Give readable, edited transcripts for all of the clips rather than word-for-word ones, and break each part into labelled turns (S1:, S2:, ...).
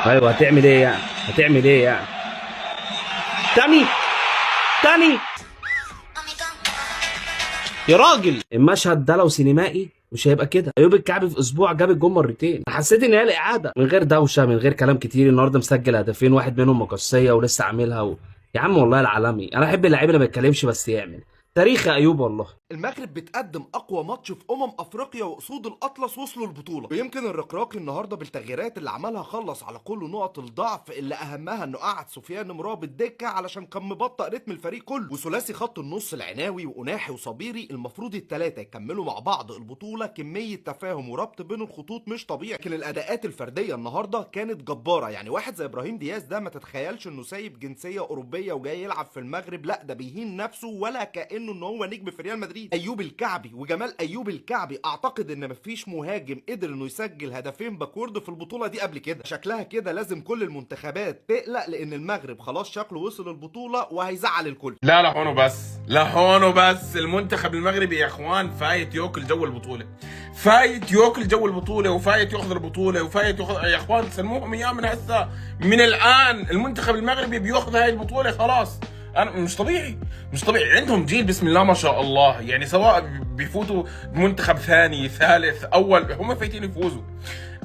S1: ايوه هتعمل ايه يعني؟ هتعمل ايه يعني؟ تاني تاني يا راجل، المشهد ده لو سينمائي مش هيبقى كده. ايوب الكعبي في اسبوع جاب الجون مرتين. انا حسيت ان هي الاعاده من غير دوشه، من غير كلام كتير. النهارده مسجل هدفين، واحد منهم مقصيه ولسه عاملها يا عم والله العالمي، انا احب اللعيب اللي ما يتكلمش بس يعمل. تاريخ يا ايوب والله.
S2: المغرب بتقدم اقوى ماتش في افريقيا، واسود الاطلس وصلوا البطوله. ويمكن الركراكي النهارده بالتغييرات اللي عملها خلص على كل نقط الضعف، اللي اهمها انه قعد سفيان مرابط الدكه علشان كان مبطئ رتم الفريق كله. وثلاثي خط النص العناوي وأناحي وصبيري المفروض الثلاثه يكملوا مع بعض البطوله. كميه تفاهم وربط بين الخطوط مش طبيعي. لكن الاداءات الفرديه النهارده كانت جباره. يعني واحد زي ابراهيم دياز ده ما تتخيلش انه سايب جنسيه اوروبيه وجاي يلعب في المغرب، لا ده بيهين نفسه ولا كانه ان هو نجم في ريال مدريد. ايوب الكعبي وجمال ايوب الكعبي، اعتقد ان مفيش مهاجم قدر انه يسجل هدفين باكورد في البطوله دي قبل كده. شكلها كده لازم كل المنتخبات تقلق، لان المغرب خلاص شكله وصل البطوله وهيزعل الكل.
S3: لا هون وبس، لا هون وبس. المنتخب المغربي يا اخوان فايت ياكل جو البطوله، فايت ياكل جو البطوله، وفايت ياخذ البطوله، وفايت ياخذ. يا اخوان سلموهم اياه من هسه، من الان المنتخب المغربي بياخذ هاي البطوله خلاص. انا مش طبيعي، مش طبيعي. عندهم جيل بسم الله ما شاء الله. يعني سواء بيفوتوا منتخب ثاني ثالث اول، هم فايتين يفوزوا.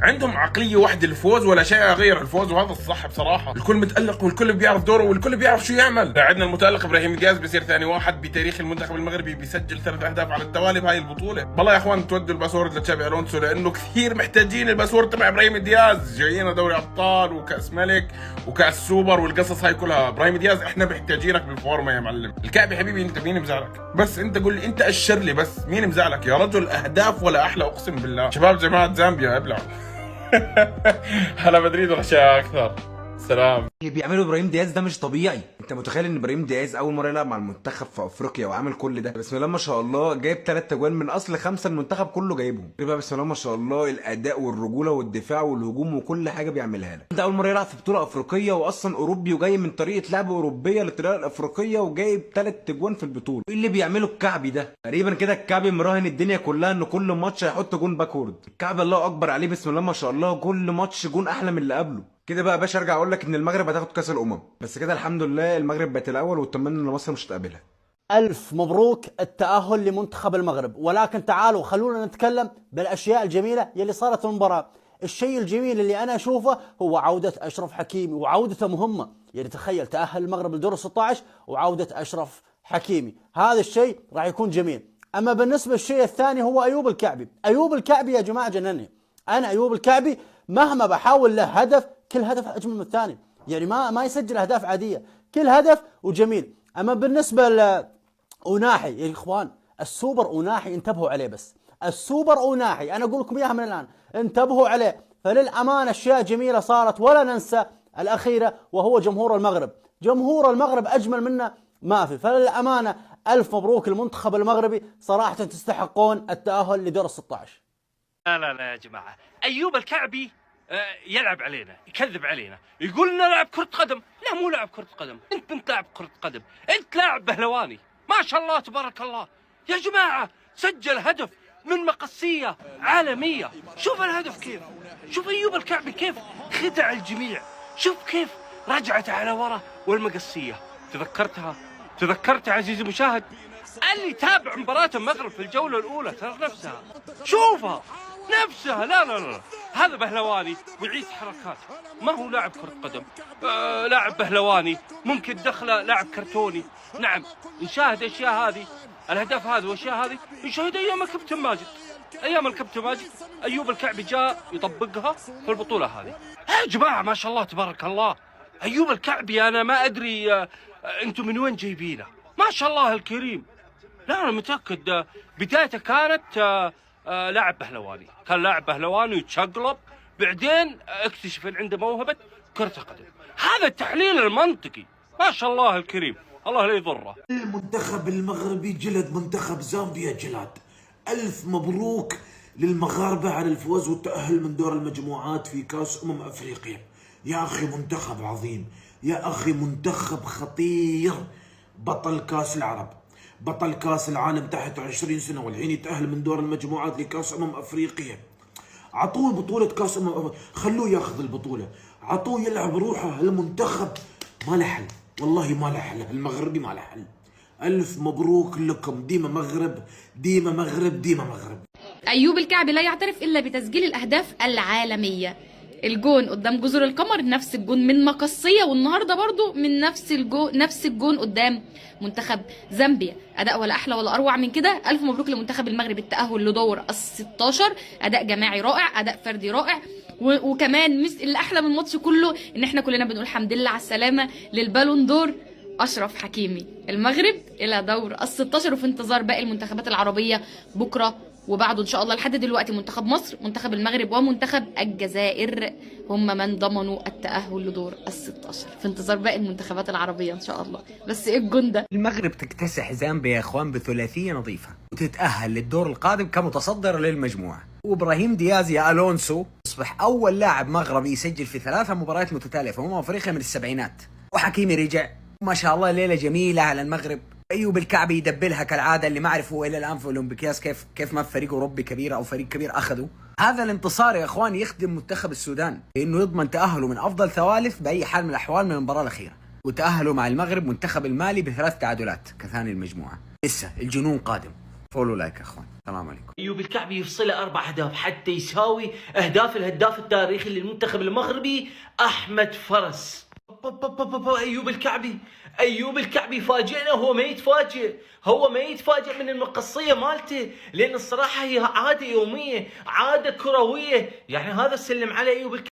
S3: عندهم عقليه واحده، الفوز ولا شيء غير الفوز، وهذا الصح بصراحه. الكل متالق والكل بيعرف دوره والكل بيعرف شو يعمل. عندنا المتالق ابراهيم دياز بصير ثاني واحد بتاريخ المنتخب المغربي بيسجل 3 اهداف على التوالي بهاي البطوله. والله يا اخوان تودوا الباسورد لتشابي الونسو، لانه كثير محتاجين الباسورد تبع ابراهيم دياز. جايين دوري ابطال وكاس ملك وكاس سوبر والقصص هاي كلها. ابراهيم دياز احنا محتاجينك بالفورمه يا معلم. الكعبي حبيبي انت مين مزعلك؟ بس انت قول لي، انت اشر لي بس مين مزعلك يا رجل؟ اهداف ولا احلى اقسم بالله. شباب جماعه زامبيا ابلعوا. هلا مدريد ولا شيء اكثر. سلام.
S4: اللي بيعمله ابراهيم دياز ده مش طبيعي. انت متخيل ان ابراهيم دياز اول مره يلعب مع المنتخب في افريقيا وعامل كل ده؟ بسم الله ما شاء الله، جايب 3 اجوان من اصل 5 المنتخب كله جايبهم. يبقى بسم الله ما شاء الله الاداء والرجوله والدفاع والهجوم وكل حاجه بيعملها لك. انت اول مره يلعب في بطوله افريقيه واصلا اوروبي، وجاي من طريقه لعب اوروبيه للطريقه الافريقيه، وجايب 3 اجوان في البطوله. ايه اللي بيعمله الكعبي ده؟ تقريبا كده الكعبي مراهن الدنيا كلها ان كل ماتش هيحط جون باكورد. الكعبي الله اكبر عليه بسم الله ما شاء الله، كل ماتش جون احلى من اللي قبله. كده بقى يا باشا ارجع اقول لك ان المغرب هتاخد كاس بس كده الحمد لله المغرب بقت الاول، واطمنا ان مصر مش هتقابلها.
S5: ألف مبروك التأهل لمنتخب المغرب. ولكن تعالوا خلونا نتكلم بالأشياء الجميلة يلي صارت في المباراة. الشيء الجميل اللي أنا أشوفه هو عودة أشرف حكيمي، وعودته مهمة. يعني تخيل تأهل المغرب لدور 16 وعودة أشرف حكيمي، هذا الشيء راح يكون جميل. أما بالنسبة للشيء الثاني هو أيوب الكعبي. أيوب الكعبي يا جماعة جنني. أنا أيوب الكعبي مهما بحاول له هدف، كل هدف أجمل من الثاني. يعني ما يسجل أهداف عادية، كل هدف وجميل. أما بالنسبة أوناحي يا إخوان، السوبر أوناحي انتبهوا عليه. بس السوبر أوناحي أنا أقول لكم إياها من الآن، انتبهوا عليه. فللأمانة أشياء جميلة صارت. ولا ننسى الأخيرة وهو جمهور المغرب. جمهور المغرب أجمل منا ما في. فللأمانة ألف مبروك المنتخب المغربي، صراحة تستحقون التأهل لدور 16.
S6: لا يا جماعة، أيوب الكعبي يلعب علينا، يكذب علينا، يقول لنا لاعب كرة قدم. لا مو لاعب كرة قدم، انت لاعب كرة قدم، انت لاعب بهلواني ما شاء الله تبارك الله. يا جماعة سجل هدف من مقصية عالمية. شوف الهدف كيف، شوف أيوب الكعبي كيف خدع الجميع، شوف كيف رجعت على ورا. والمقصية تذكرتها عزيزي المشاهد، اللي تابع مباراة المغرب في الجولة الأولى ترى نفسها، شوفها نفسها. لا هذا بهلواني ويعيد حركات، ما هو لاعب كرة قدم. لاعب بهلواني ممكن دخله لاعب كرتوني. نعم نشاهد اشياء هذه، الاهداف هذه والاشياء هذه نشاهد ايام الكابتن ماجد. ايام الكابتن ماجد ايوب الكعبي جاء يطبقها في البطولة هذه. يا جماعة ما شاء الله تبارك الله، ايوب الكعبي انا ما ادري انتم من وين جايبينه، ما شاء الله الكريم. لا انا متأكد بدايته كانت لاعب بهلواني، كان لاعب بهلواني ويتشقلب، بعدين اكتشف ان عنده موهبة كرة القدم. هذا التحليل المنطقي ما شاء الله الكريم، الله لا يضره.
S7: المنتخب المغربي جلد منتخب زامبيا جلاد. ألف مبروك للمغاربة على الفوز والتأهل من دور المجموعات في كأس أفريقيا. يا أخي منتخب عظيم، يا أخي منتخب خطير. بطل كأس العرب، بطل كأس العالم تحت 20 سنة، والحين يتأهل من دور المجموعات لكأس أفريقيا. عطوه بطولة كأس خلوه ياخذ البطولة. عطوه يلعب روحه. المنتخب ما له حل، والله ما له حل، المغربي ما له حل. الف مبروك لكم، ديما مغرب ديما مغرب ديما مغرب.
S8: أيوب الكعبي لا يعترف إلا بتسجيل الأهداف العالمية. الجون قدام جزر القمر نفس الجون من مقصية، والنهارده برضو من نفس الجون قدام منتخب زامبيا. أداء ولا أحلى ولا أروع من كده. ألف مبروك لمنتخب المغرب التأهل لدور ال16. أداء جماعي رائع، أداء فردي رائع، وكمان اللي أحلى من الماتش كله إن إحنا كلنا بنقول الحمد لله على السلامة للبالون دور أشرف حكيمي. المغرب إلى دور ال16 وفي انتظار باقي المنتخبات العربية بكرة وبعده ان شاء الله. لحد دلوقتي منتخب مصر، منتخب المغرب، ومنتخب الجزائر هم من ضمنوا التأهل لدور ال16 في انتظار باقي المنتخبات العربية ان شاء الله. بس ايه الجون ده؟
S9: المغرب تكتسح زامبيا يا اخوان بثلاثية نظيفة وتتأهل للدور القادم كمتصدر للمجموعة. وابراهيم دياز يا الونسو يصبح اول لاعب مغربي يسجل في 3 مباريات متتالية في افريقيا من السبعينات. وحكيمي رجع، ما شاء الله ليلة جميلة على المغرب. ايوب الكعبي يدبلها كالعاده، اللي ما عرفوا الى الان في الاولمبيكياس كيف ما في فريق اوروبي كبير او فريق كبير اخذوا. هذا الانتصار يا اخوان يخدم منتخب السودان بانه يضمن تاهله من افضل ثوالث باي حال من الاحوال من المباراه الاخيره، وتاهلوا مع المغرب منتخب المالي ب3 تعادلات كثاني المجموعه. لسه الجنون قادم. فولو لايك يا اخوان، السلام عليكم.
S10: ايوب الكعبي يفصله 4 أهداف حتى يساوي اهداف الهداف التاريخي للمنتخب المغربي احمد فرس. ايوب الكعبي فاجئنا. هو ما يتفاجئ من المقصيه مالته، لان الصراحه هي عاده يوميه، عاده كرويه. يعني هذا السلم على ايوب الكعبي.